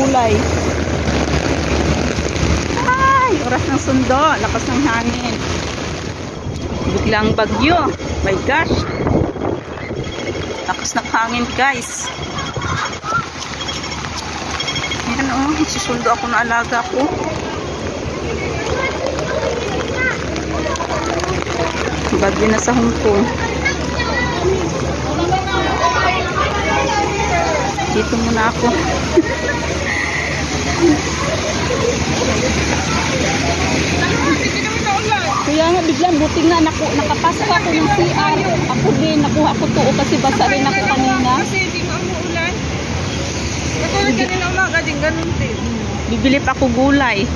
gulay. Ay, oras ng sundo. Lakas ng hangin. Biglang bagyo. My gosh. Lakas ng hangin, guys. Ayan o. Susundo ako na alaga ko. Bagyo na sa Hong Kong. Dito muna ako. Kaya nga biglang buti nga nakapasok ako ng CR. Ako din, nakuha ko to kasi basa rin ako kanina. Kasi hindi mo umuulan. Katulad kanina umaga din, ganun din. Bibili pa ako gulay.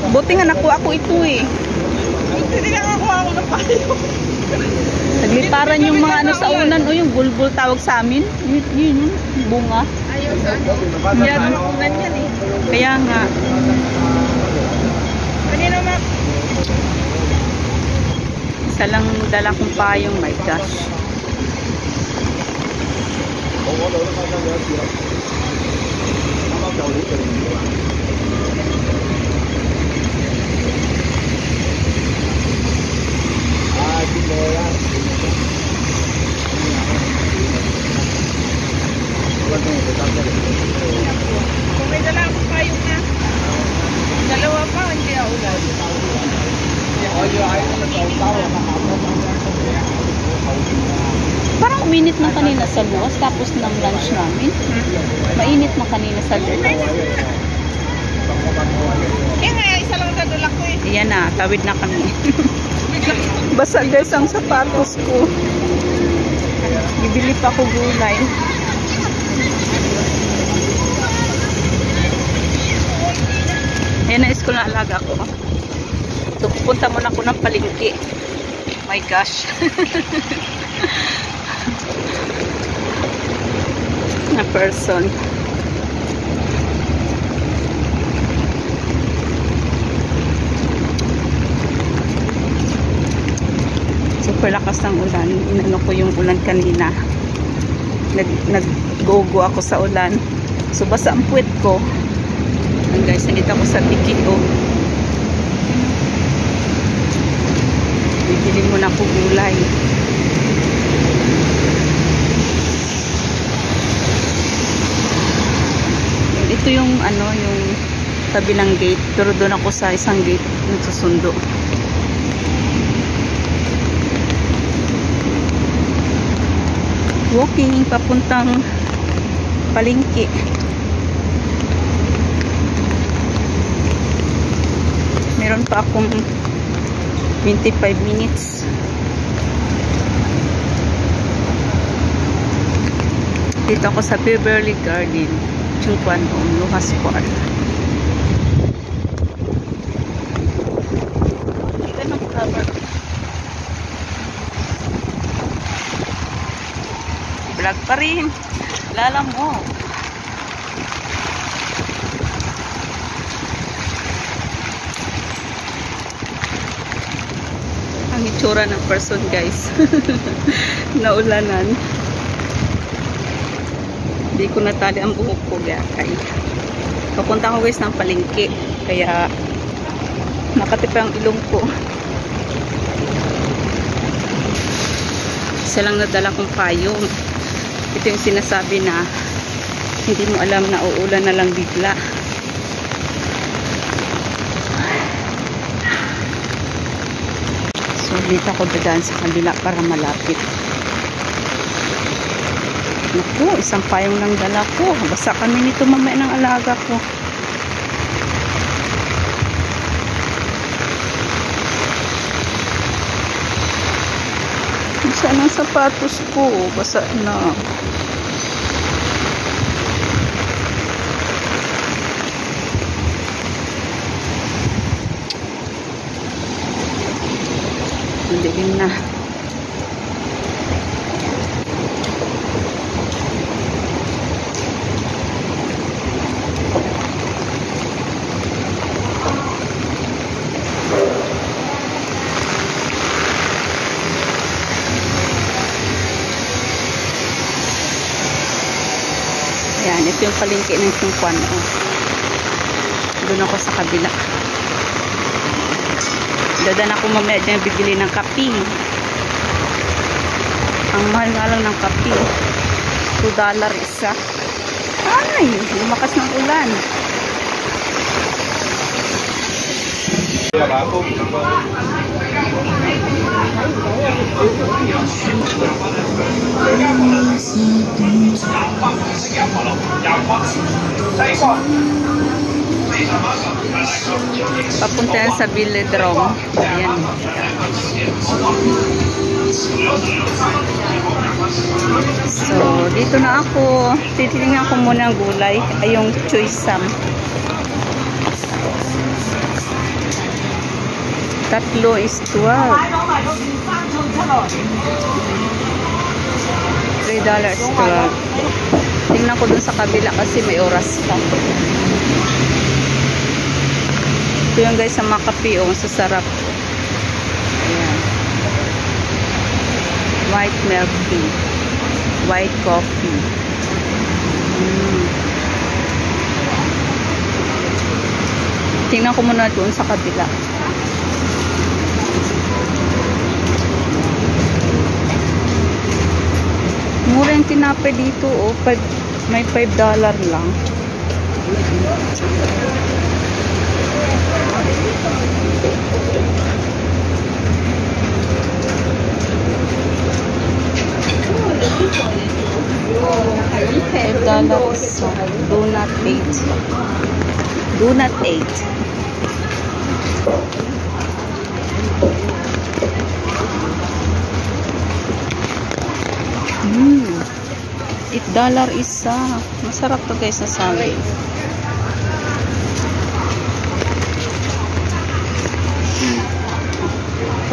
Buti nga nakuha ko ito eh. Hindi lang nakuha ako ng payo. Nagliparan yung mga ano sa unan o yung bulbul tawag sa amin. Yun, bunga. Ayaw saan. Yan, unan yan eh. Kaya nga. Kanina ma... Isa lang dala kong payong, my gosh. Kung may dala akong payong na. Dalawa pa, hindi ulan. Parang uminit na kanina sa bukas tapos ng lunch namin. Mainit na kanina sa bukas. Kaya nga, isa lang dadala ko eh. Ayan na, tawid na kami. Basa guys ang sapatos ko. Bibili pa ako gulay. Ayan na school na alaga ko. So pupunta muna ako ng palengke. My gosh. Na person. Super lakas ng ulan. Inano ko yung ulan kanina. Nag-go-go ako sa ulan. So basa ang puwet ko. And guys, nandito ako sa Tikito. Bibili muna ako gulay. Ito yung ano, yung kabilang gate. Pero doon ako sa isang gate nagsusundo. Walking papuntang palengke. Meron pa akong 25 minutes. Dito ako sa Beverly Garden, Chungkwan, Luhas Park. Vlog pa rin. Lala mo. Ang itsura ng person guys. Naulanan. Hindi ko natali ang buhok ko gakay. Papunta ko guys ng palengke. Kaya nakatipa ang ilong ko. Isa lang nadala kong payong. Ito yung sinasabi na hindi mo alam na uulan na lang bigla. So dito ako dadaan sa kabila para malapit. Naku, isang payong lang dala ko. Basa kami nito mamaya ng alaga ko. Basa ng sapatos ko. Basa na. Dilim na. Yan, ito yung palengke ng Chungkwan. Doon ako sa kabila. Dadan ako mamaya dyan bibili ng kape. Ang mahal nga lang ng kape. $2 isa. Ay, lumakas ng ulan. Papunta yan sa Velodrome. Ayan. So, dito na ako. Titingnan ko muna ang gulay. Ay, yung choy sam. Tatlo is 12. $3.12. Tingnan ko dun sa kabila kasi may oras pa. Ito yung guys sa makapi. Sasarap. Ayan. White milk tea. White coffee. Tingnan ko muna doon sa kabila. Mura yung tinapay dito. May $5 lang. $5 isa. Donut 8. Donut 8. $8 isa. Masarap to guys sa salad.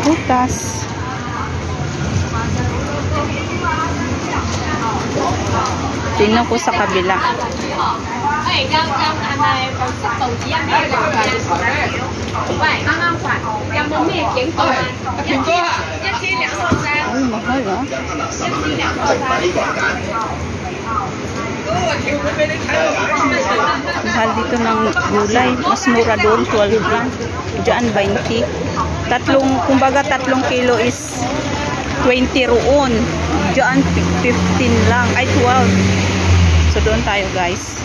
Prutas. Tingnan ko sa kabila. Ay, mahal ah. Mahal dito ng gulay. Mas mura doon, 12 lang. Diyan, 20. Kumbaga 3 kilo is 20 roon. Diyan, 15 lang. Ay, 12. So, doon tayo guys.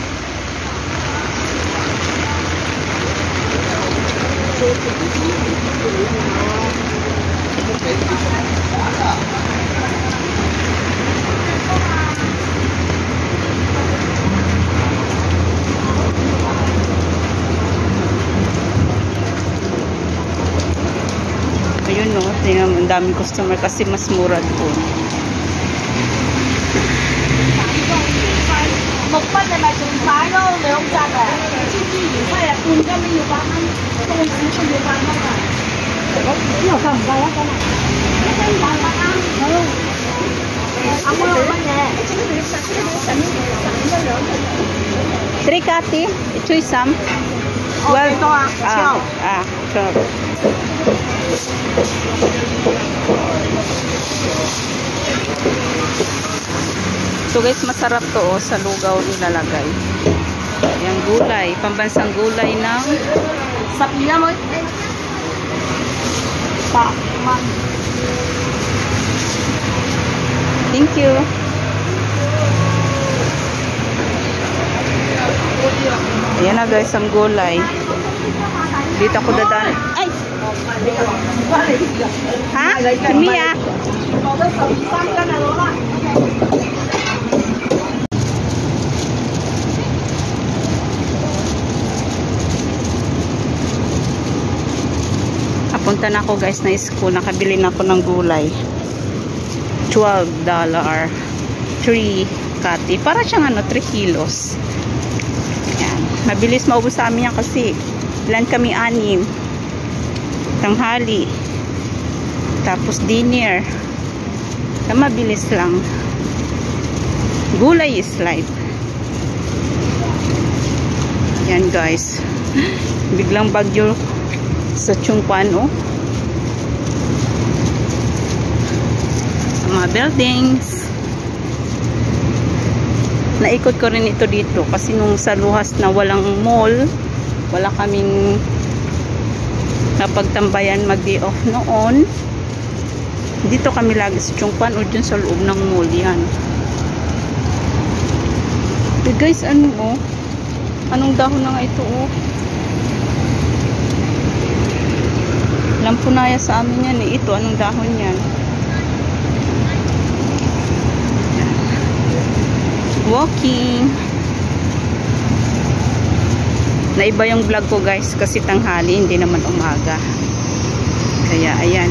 Ayun no, tingnan mo, ang daming customer kasi mas mura doon. Three kati, choy sam. 12. Sure. So guys, masarap to sa lugaw nilalagay. Yung gulay, pambansang gulay ng Thank you. Ayan na guys, ang gulay. Dito ako dadaan. Ay! Ha? Mia? Punta na ako guys na school. Nakabili na ako ng gulay. $12. 3 kati. Para siyang 3 kilos. Yan. Mabilis maubos sa amin yan kasi ilan kami 6. Tanghali. Tapos dinner. Mabilis lang. Gulay is life. Yan guys. Biglang bagyo sa Chungkwan sa mga buildings. naikot ko rin ito dito kasi nung sa Luhas na walang mall, wala kaming napagtambayan mag-day off noon. Dito kami lagi sa Chongpan o dyan sa loob ng mall yan. Guys, ano oh? Anong dahon na nga ito oh? Lampunaya sa amin yan eh. Ito, anong dahon yan? Walking. Naiba yung vlog ko guys kasi tanghali, hindi naman umaga. Kaya ayan.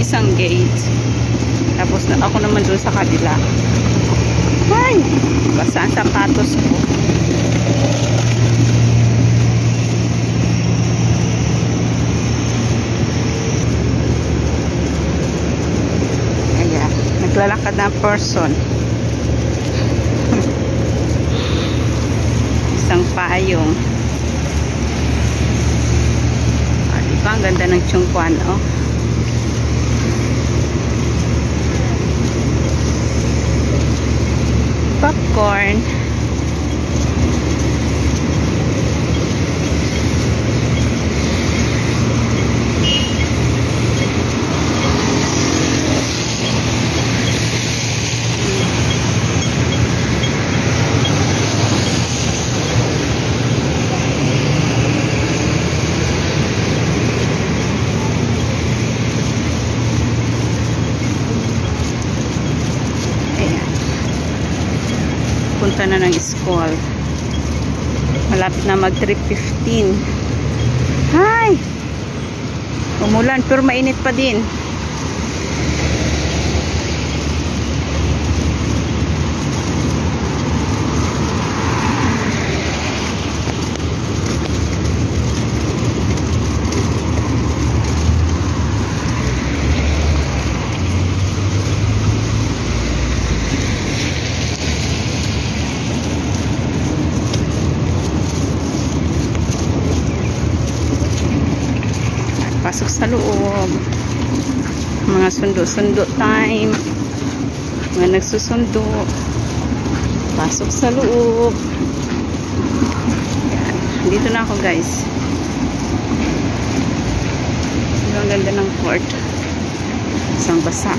Isang gate. Tapos ako naman doon sa kabila. Ay! Basa ang sapatos ko. Ayan. Naglalakad na person. Isang payong. Diba? Ang ganda ng Chongpan, oh. Popcorn. Punta na ng school. Malapit na mag 3:15. Hi! Umulan pero mainit pa din. Pasok sa loob. Mga sundo-sundo time. Mga nagsusundo. Pasok sa loob. Yan. Dito na ako guys. Ang ganda ng court. Isang basa.